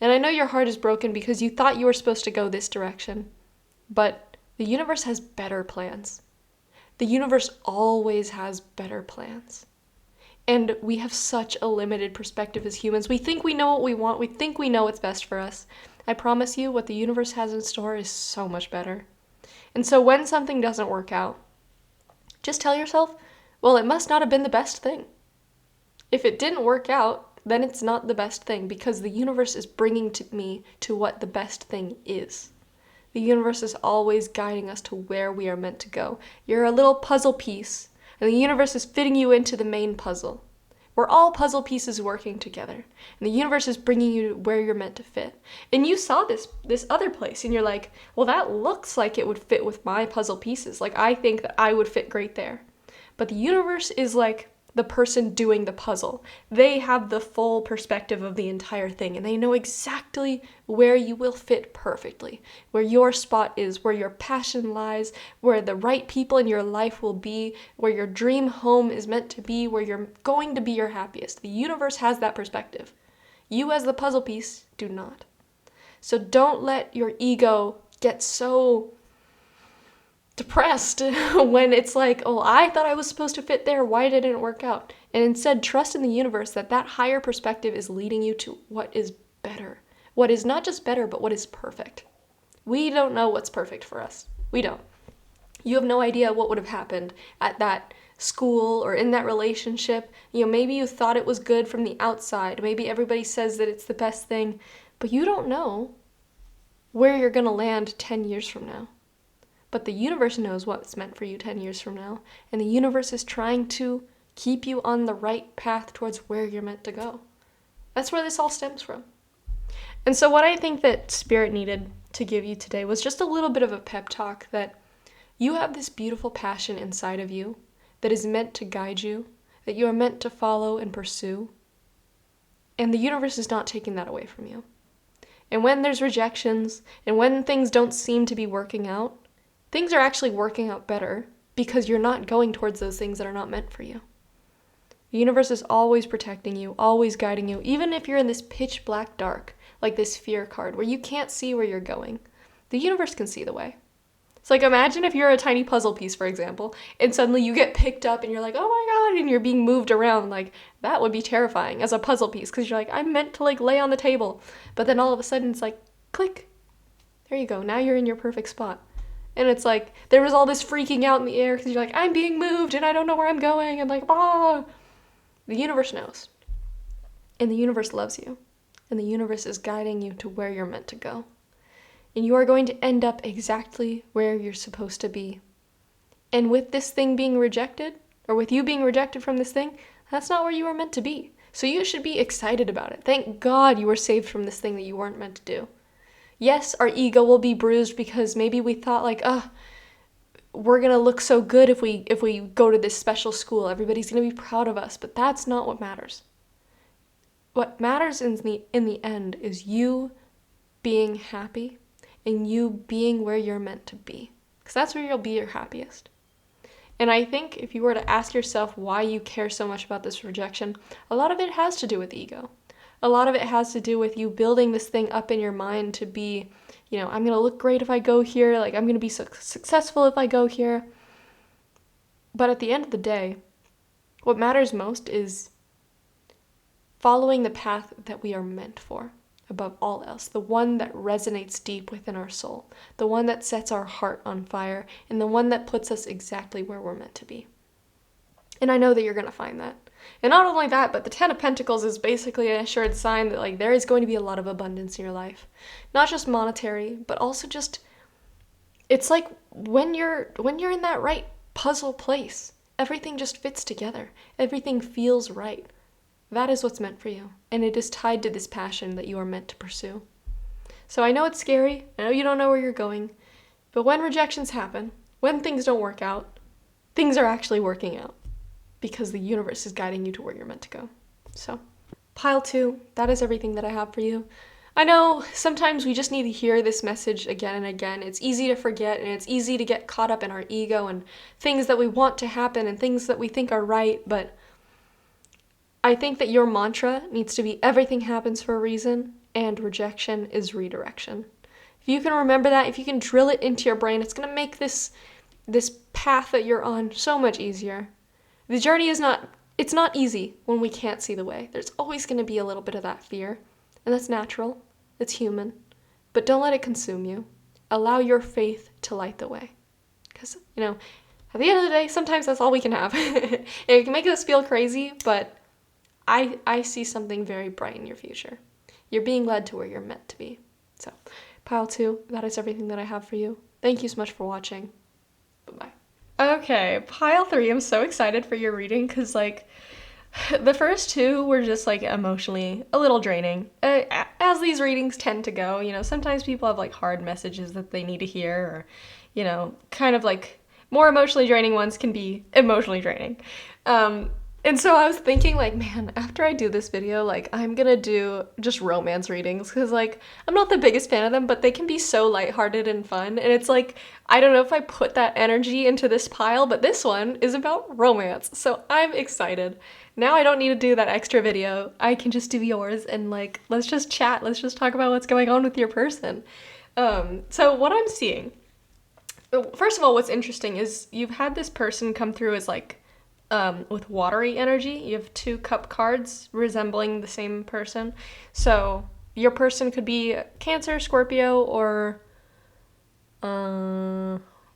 S1: And I know your heart is broken because you thought you were supposed to go this direction, but the universe has better plans. The universe always has better plans. And we have such a limited perspective as humans. We think we know what we want. We think we know what's best for us. I promise you, what the universe has in store is so much better. And so when something doesn't work out, just tell yourself, well, it must not have been the best thing. If it didn't work out, then it's not the best thing, because the universe is bringing me to what the best thing is. The universe is always guiding us to where we are meant to go. You're a little puzzle piece, and the universe is fitting you into the main puzzle. We're all puzzle pieces working together, and the universe is bringing you to where you're meant to fit. And you saw this other place, and you're like, well, that looks like it would fit with my puzzle pieces. Like, I think that I would fit great there. But the universe is like the person doing the puzzle. They have the full perspective of the entire thing, and they know exactly where you will fit perfectly, where your spot is, where your passion lies, where the right people in your life will be, where your dream home is meant to be, where you're going to be your happiest. The universe has that perspective. You as the puzzle piece do not. So don't let your ego get so depressed when it's like, oh, I thought I was supposed to fit there, why didn't it work out? And instead, trust in the universe that higher perspective is leading you to what is better. What is not just better, but what is perfect. We don't know what's perfect for us. We don't. You have no idea what would have happened at that school or in that relationship. Maybe you thought it was good from the outside. Maybe everybody says that it's the best thing, but you don't know where you're going to land 10 years from now. But the universe knows what's meant for you 10 years from now, and the universe is trying to keep you on the right path towards where you're meant to go. That's where this all stems from. And so what I think that Spirit needed to give you today was just a little bit of a pep talk that you have this beautiful passion inside of you that is meant to guide you, that you are meant to follow and pursue, and the universe is not taking that away from you. And when there's rejections, and when things don't seem to be working out, things are actually working out better because you're not going towards those things that are not meant for you. The universe is always protecting you, always guiding you, even if you're in this pitch black dark, like this fear card, where you can't see where you're going. The universe can see the way. It's like, imagine if you're a tiny puzzle piece, for example, and suddenly you get picked up and you're like, oh my god, and you're being moved around. Like, that would be terrifying as a puzzle piece, because you're like, I'm meant to like lay on the table. But then all of a sudden it's like, click. There you go. Now you're in your perfect spot. And it's like, there was all this freaking out in the air because you're like, I'm being moved and I don't know where I'm going. And like, ah. The universe knows. And the universe loves you. And the universe is guiding you to where you're meant to go. And you are going to end up exactly where you're supposed to be. And with this thing being rejected, or with you being rejected from this thing, that's not where you were meant to be. So you should be excited about it. Thank God you were saved from this thing that you weren't meant to do. Yes, our ego will be bruised because maybe we thought like, we're going to look so good if we go to this special school. Everybody's going to be proud of us. But that's not what matters. What matters in the end is you being happy and you being where you're meant to be. Because that's where you'll be your happiest. And I think if you were to ask yourself why you care so much about this rejection, a lot of it has to do with ego. A lot of it has to do with you building this thing up in your mind to be, I'm going to look great if I go here. Like, I'm going to be successful if I go here. But at the end of the day, what matters most is following the path that we are meant for. Above all else, the one that resonates deep within our soul, the one that sets our heart on fire, and the one that puts us exactly where we're meant to be. And I know that you're going to find that. And not only that, but the Ten of Pentacles is basically an assured sign that like there is going to be a lot of abundance in your life. Not just monetary, but also just, it's like when you're in that right puzzle place, everything just fits together. Everything feels right. That is what's meant for you, and it is tied to this passion that you are meant to pursue. So I know it's scary, I know you don't know where you're going, but when rejections happen, when things don't work out, things are actually working out, because the universe is guiding you to where you're meant to go. So, pile 2, that is everything that I have for you. I know sometimes we just need to hear this message again and again. It's easy to forget, and it's easy to get caught up in our ego and things that we want to happen and things that we think are right, but I think that your mantra needs to be everything happens for a reason, and rejection is redirection. If you can remember that, if you can drill it into your brain, it's going to make this path that you're on so much easier. The journey it's not easy when we can't see the way. There's always going to be a little bit of that fear, and that's natural, it's human, but don't let it consume you. Allow your faith to light the way. Because, at the end of the day, sometimes that's all we can have. It can make us feel crazy, but I see something very bright in your future. You're being led to where you're meant to be. So, pile 2, that is everything that I have for you. Thank you so much for watching. Bye-bye. Okay, pile 3, I'm so excited for your reading because, the first 2 were just, emotionally a little draining. As these readings tend to go, sometimes people have, hard messages that they need to hear or, kind of, more emotionally draining ones can be emotionally draining. And so I was thinking, man, after I do this video, I'm gonna do just romance readings, because, I'm not the biggest fan of them, but they can be so lighthearted and fun, and it's I don't know if I put that energy into this pile, but this one is about romance, so I'm excited. Now I don't need to do that extra video, I can just do yours, and, let's just chat, let's just talk about what's going on with your person. So what I'm seeing, first of all, what's interesting is you've had this person come through as, with watery energy. You have 2 cup cards resembling the same person. So your person could be Cancer, Scorpio, or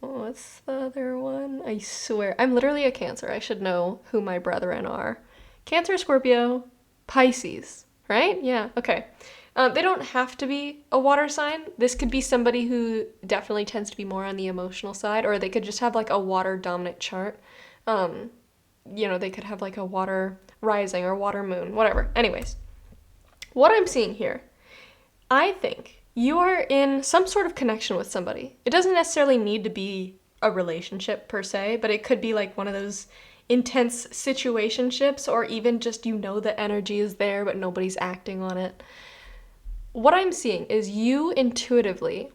S1: what's the other one? I swear, I'm literally a Cancer. I should know who my brethren are. Cancer, Scorpio, Pisces, right? Yeah, okay. They don't have to be a water sign. This could be somebody who definitely tends to be more on the emotional side, or they could just have a water dominant chart. They could have a water rising or water moon, whatever. Anyways, what I'm seeing here, I think you are in some sort of connection with somebody. It doesn't necessarily need to be a relationship per se, but it could be one of those intense situationships, or even just the energy is there but nobody's acting on it. What I'm seeing is you intuitively,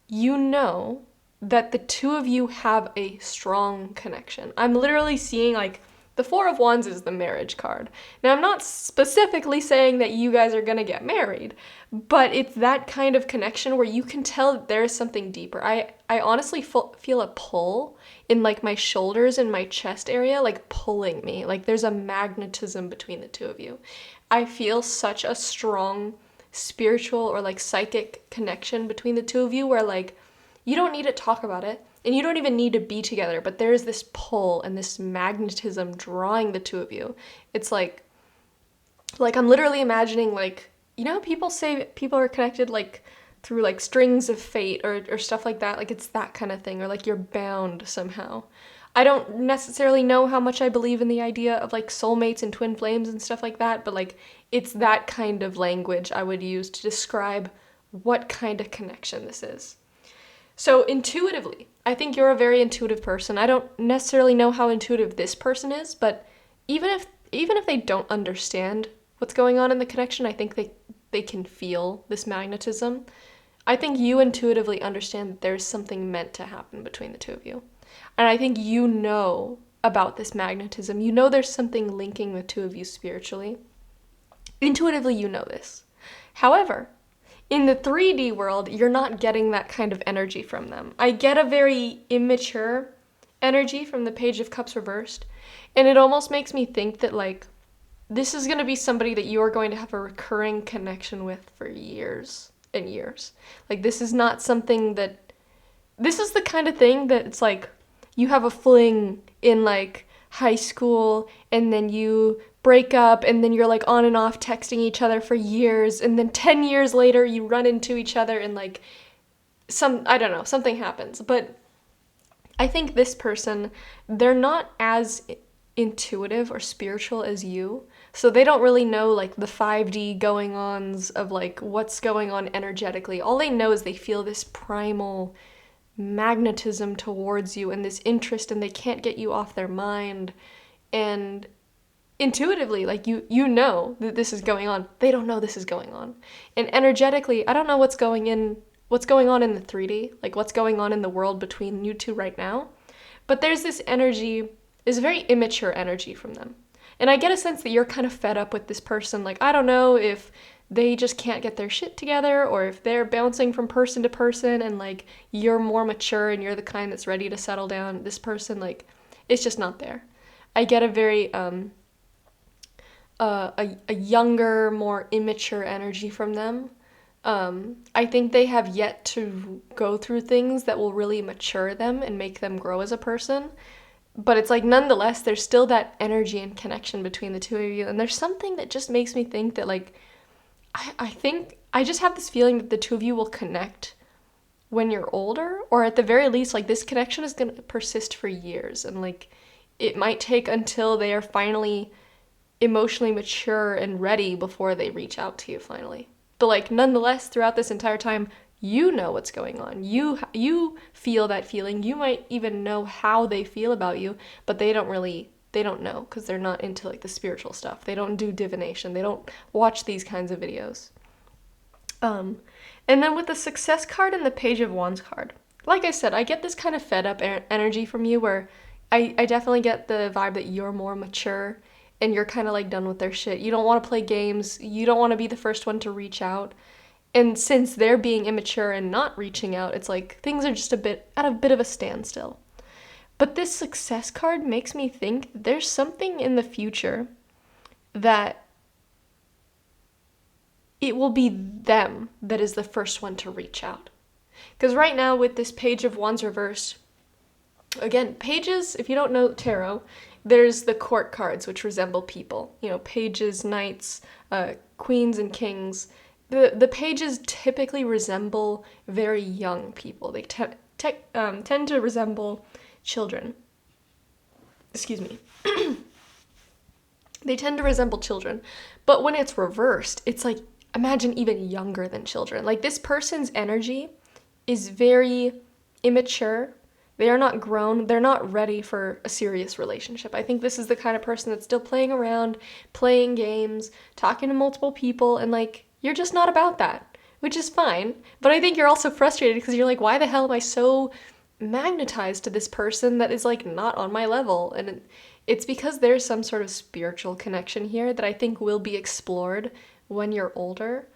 S1: that the 2 of you have a strong connection. I'm literally seeing The Four of Wands is the marriage card. Now, I'm not specifically saying that you guys are gonna get married, but it's that kind of connection where you can tell that there is something deeper. I honestly feel a pull in like my shoulders and my chest area, like pulling me. Like there's a magnetism between the two of you. I feel such a strong spiritual or like psychic connection between the two of you where like you don't need to talk about it and you don't even need to be together, but there's this pull and this magnetism drawing the two of you. It's like I'm literally imagining like, you know, people say people are connected like through like strings of fate or stuff like that. Like it's that kind of thing, or like you're bound somehow. I don't necessarily know how much I believe in the idea of like soulmates and twin flames and stuff like that, but like it's that kind of language I would use to describe what kind of connection this is. So intuitively, I think you're a very intuitive person. I don't necessarily know how intuitive this person is, but even if they don't understand what's going on in the connection, I think they can feel this magnetism. I think you intuitively understand that there's something meant to happen between the two of you. And I think you know about this magnetism. You know there's something linking the two of you spiritually. Intuitively, you know this. However, in the 3D world, you're not getting that kind of energy from them. I get a very immature energy from the Page of Cups reversed, and it almost makes me think that, like, this is going to be somebody that you are going to have a recurring connection with for years and years. Like, this is not something that... This is the kind of thing that it's like, you have a fling in, like, high school, and then you break up, and then you're like on and off texting each other for years, and then 10 years later you run into each other and like I don't know, something happens. But I think this person, they're not as intuitive or spiritual as you, so they don't really know like the 5D going ons of like what's going on energetically. All they know is they feel this primal magnetism towards you and this interest, and they can't get you off their mind. And intuitively, like you know that this is going on. They don't know this is going on. And energetically, I don't know what's going on in the 3D, like what's going on in the world between you two right now. But there's this energy, this very immature energy from them. And I get a sense that you're kind of fed up with this person. Like, I don't know if they just can't get their shit together, or if they're bouncing from person to person and like you're more mature and you're the kind that's ready to settle down. This person, like, it's just not there. I get a very a younger, more immature energy from them. I think they have yet to go through things that will really mature them and make them grow as a person. But it's like, nonetheless, there's still that energy and connection between the two of you. And there's something that just makes me think that, like, I think, I just have this feeling that the two of you will connect when you're older, or at the very least, like, this connection is going to persist for years. And, like, it might take until they are finally emotionally mature and ready before they reach out to you finally. But like, nonetheless, throughout this entire time, you know what's going on. You feel that feeling. You might even know how they feel about you, but they don't know, because they're not into like the spiritual stuff. They don't do divination. They don't watch these kinds of videos. And then with the Success card and the Page of Wands card, like I said, I get this kind of fed up energy from you, where I definitely get the vibe that you're more mature and you're kind of like done with their shit. You don't want to play games. You don't want to be the first one to reach out. And since they're being immature and not reaching out, it's like things are just at a bit of a standstill. But this Success card makes me think there's something in the future that it will be them that is the first one to reach out. Because right now with this Page of Wands reversed, again, pages, if you don't know tarot, there's the court cards, which resemble people. You know, pages, knights, queens, and kings. The pages typically resemble very young people. They tend to resemble children. Excuse me. They tend to resemble children. But when it's reversed, it's like, imagine even younger than children. Like, this person's energy is very immature. They are not grown. They're not ready for a serious relationship. I think this is the kind of person that's still playing around, playing games, talking to multiple people, and like, you're just not about that, which is fine. But I think you're also frustrated because you're like, why the hell am I so magnetized to this person that is like not on my level? And it's because there's some sort of spiritual connection here that I think will be explored when you're older,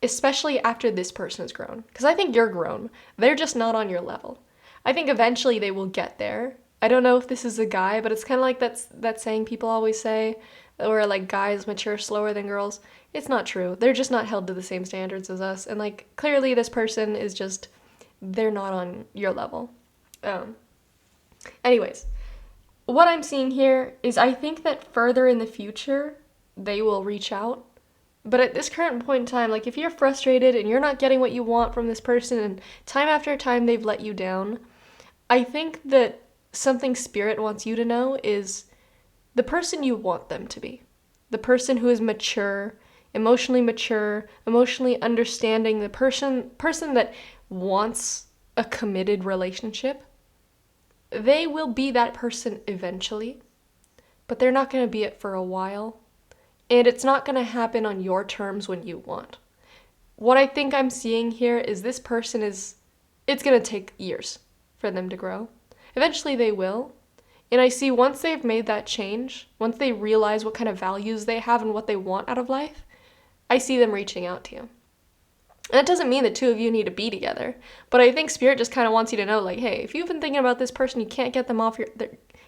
S1: especially after this person is grown. Because I think you're grown. They're just not on your level. I think eventually they will get there. I don't know if this is a guy, but it's kind of like that saying people always say, where like guys mature slower than girls. It's not true. They're just not held to the same standards as us. And like clearly this person is just, they're not on your level. Anyways, what I'm seeing here is I think that further in the future, they will reach out. But at this current point in time, like if you're frustrated and you're not getting what you want from this person and time after time they've let you down, I think that something spirit wants you to know is the person you want them to be. The person who is mature, emotionally understanding, the person that wants a committed relationship. They will be that person eventually, but they're not going to be it for a while. And it's not going to happen on your terms when you want. What I think I'm seeing here is this person it's going to take years for them to grow. Eventually they will. And I see once they've made that change, once they realize what kind of values they have and what they want out of life, I see them reaching out to you. And that doesn't mean the two of you need to be together. But I think Spirit just kind of wants you to know, like, hey, if you've been thinking about this person, you can't get them off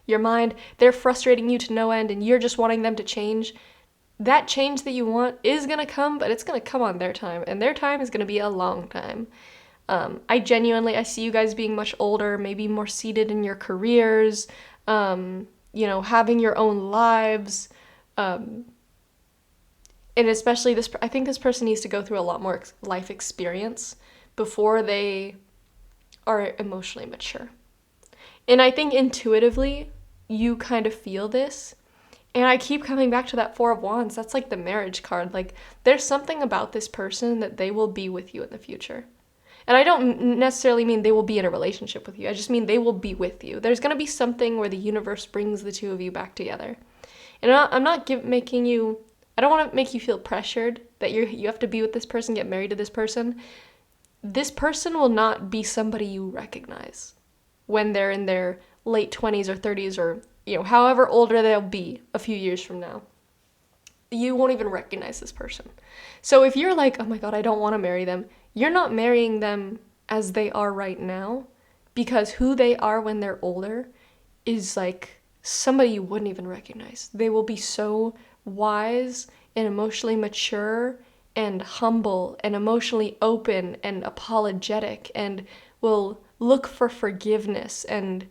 S1: your mind, they're frustrating you to no end, and you're just wanting them to change, that change that you want is going to come, but it's going to come on their time. And their time is going to be a long time. I see you guys being much older, maybe more seated in your careers, having your own lives, and especially I think this person needs to go through a lot more life experience before they are emotionally mature. And I think intuitively, you kind of feel this, and I keep coming back to that Four of Wands. That's like the marriage card. Like, there's something about this person that they will be with you in the future. And I don't necessarily mean they will be in a relationship with you. I just mean they will be with you. There's going to be something where the universe brings the two of you back together. And I don't want to make you feel pressured that you have to be with this person, get married to this person. This person will not be somebody you recognize when they're in their late 20s or 30s or, however older they'll be a few years from now. You won't even recognize this person. So if you're like, oh my God, I don't want to marry them, you're not marrying them as they are right now, because who they are when they're older is like somebody you wouldn't even recognize. They will be so wise and emotionally mature and humble and emotionally open and apologetic and will look for forgiveness, and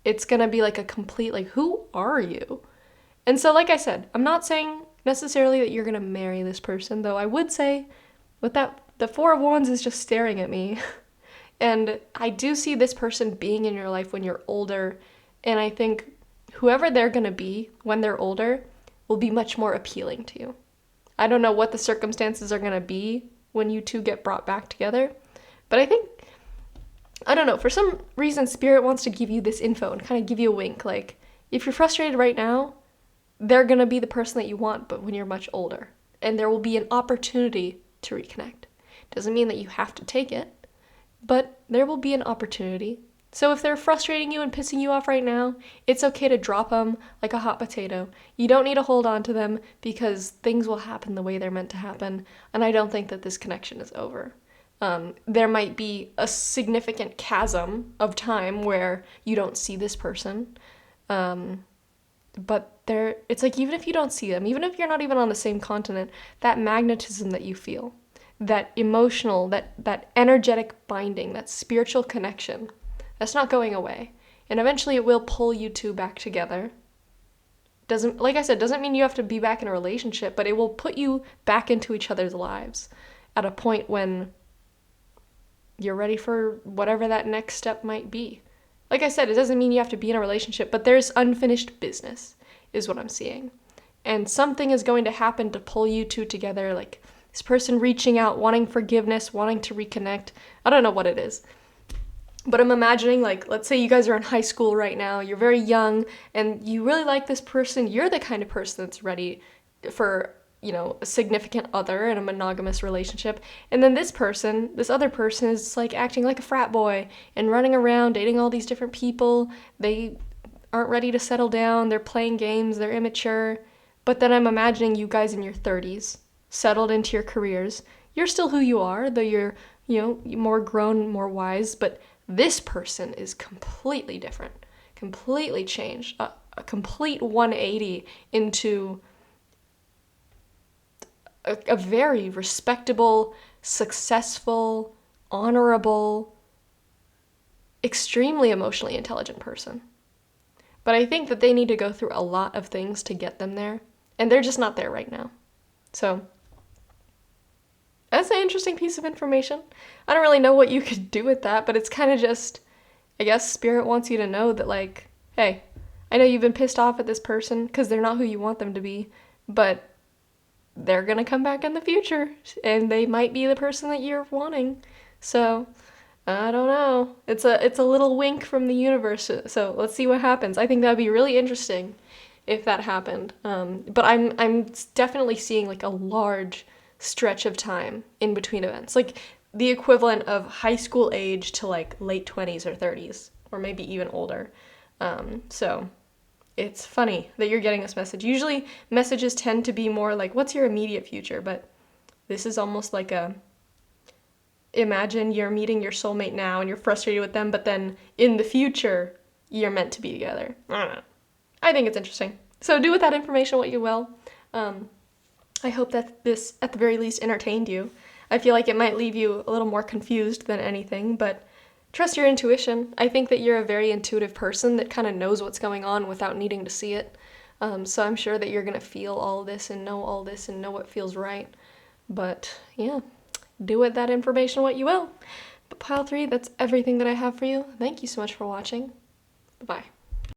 S1: it's gonna be like a complete, like, who are you? And so, like I said, I'm not saying necessarily that you're gonna marry this person, though I would say with that, the Four of Wands is just staring at me. And I do see this person being in your life when you're older, and I think whoever they're gonna be when they're older will be much more appealing to you. I don't know what the circumstances are gonna be when you two get brought back together, but I don't know, for some reason Spirit wants to give you this info and kind of give you a wink, like, if you're frustrated right now, they're gonna be the person that you want, but when you're much older, and there will be an opportunity to reconnect. Doesn't mean that you have to take it, but there will be an opportunity. So if they're frustrating you and pissing you off right now, it's okay to drop them like a hot potato. You don't need to hold on to them because things will happen the way they're meant to happen, and I don't think that this connection is over. There might be a significant chasm of time where you don't see this person, but it's like, even if you don't see them, even if you're not even on the same continent, that magnetism that you feel, that emotional, that energetic binding, that spiritual connection, that's not going away. And eventually it will pull you two back together. Like I said, doesn't mean you have to be back in a relationship, but it will put you back into each other's lives at a point when you're ready for whatever that next step might be. Like I said, it doesn't mean you have to be in a relationship, but there's unfinished business, is what I'm seeing. And something is going to happen to pull you two together, like this person reaching out, wanting forgiveness, wanting to reconnect. I don't know what it is. But I'm imagining, like, let's say you guys are in high school right now, you're very young, and you really like this person, you're the kind of person that's ready for, a significant other in a monogamous relationship, and then this other person is, like, acting like a frat boy and running around, dating all these different people. They aren't ready to settle down, they're playing games, they're immature. But then I'm imagining you guys in your 30s, settled into your careers. You're still who you are, though you're, more grown, more wise, but this person is completely different, completely changed, a complete 180 into a very respectable, successful, honorable, extremely emotionally intelligent person. But I think that they need to go through a lot of things to get them there, and they're just not there right now. So that's an interesting piece of information. I don't really know what you could do with that, but it's kind of just, I guess Spirit wants you to know that, like, hey, I know you've been pissed off at this person because they're not who you want them to be, but they're gonna come back in the future, and they might be the person that you're wanting. So I don't know. It's a little wink from the universe. So let's see what happens. I think that'd be really interesting if that happened. But I'm definitely seeing like a large stretch of time in between events, like the equivalent of high school age to like late 20s or 30s, or maybe even older. So it's funny that you're getting this message. Usually messages tend to be more like, what's your immediate future? But this is almost like imagine you're meeting your soulmate now and you're frustrated with them, but then in the future, you're meant to be together. I don't know. I think it's interesting. So do with that information what you will. I hope that this, at the very least, entertained you. I feel like it might leave you a little more confused than anything, but trust your intuition. I think that you're a very intuitive person that kind of knows what's going on without needing to see it. So I'm sure that you're going to feel all this and know what feels right. But yeah, do with that information what you will. But Pile 3, that's everything that I have for you. Thank you so much for watching. Bye-bye.